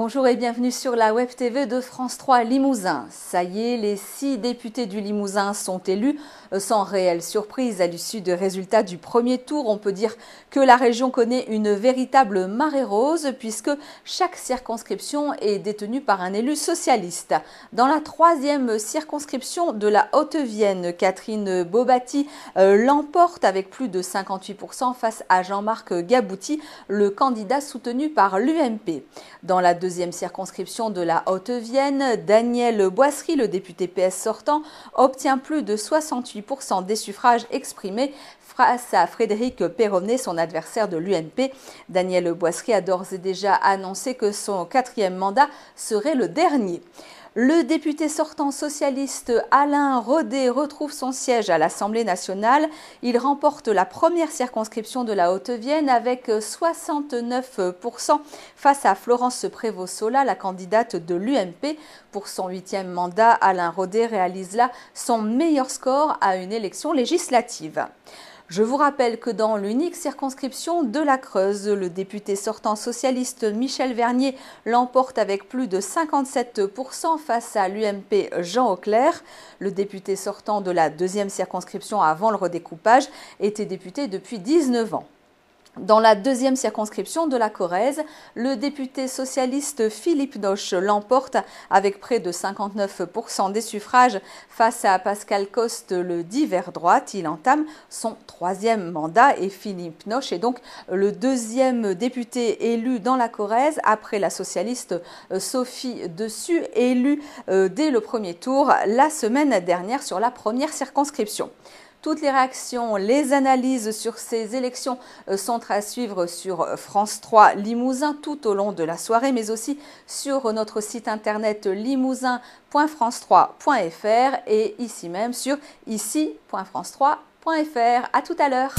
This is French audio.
Bonjour et bienvenue sur la Web TV de France 3 Limousin. Ça y est, les 6 députés du Limousin sont élus sans réelle surprise à l'issue des résultats du premier tour. On peut dire que la région connaît une véritable marée rose puisque chaque circonscription est détenue par un élu socialiste. Dans la 3e circonscription de la Haute-Vienne, Catherine Bobati l'emporte avec plus de 58% face à Jean-Marc Gabouty, le candidat soutenu par l'UMP. Dans la 2e circonscription de la Haute-Vienne, Daniel Boisserie, le député PS sortant, obtient plus de 68% des suffrages exprimés face à Frédéric Perronnet, son adversaire de l'UMP. Daniel Boisserie a d'ores et déjà annoncé que son 4e mandat serait le dernier. Le député sortant socialiste Alain Rodet retrouve son siège à l'Assemblée nationale. Il remporte la 1re circonscription de la Haute-Vienne avec 69% face à Florence Prévost-Sola, la candidate de l'UMP. Pour son 8e mandat, Alain Rodet réalise là son meilleur score à une élection législative. Je vous rappelle que dans l'unique circonscription de la Creuse, le député sortant socialiste Michel Vernier l'emporte avec plus de 57% face à l'UMP Jean Auclair. Le député sortant de la 2e circonscription avant le redécoupage était député depuis 19 ans. Dans la 2e circonscription de la Corrèze, le député socialiste Philippe Noche l'emporte avec près de 59% des suffrages face à Pascal Coste, le divers droite. Il entame son 3e mandat et Philippe Noche est donc le 2e député élu dans la Corrèze après la socialiste Sophie Dessus, élue dès le premier tour la semaine dernière sur la 1re circonscription. Toutes les réactions, les analyses sur ces élections sont à suivre sur France 3 Limousin tout au long de la soirée, mais aussi sur notre site internet limousin.france3.fr et ici même sur ici.france3.fr. À tout à l'heure.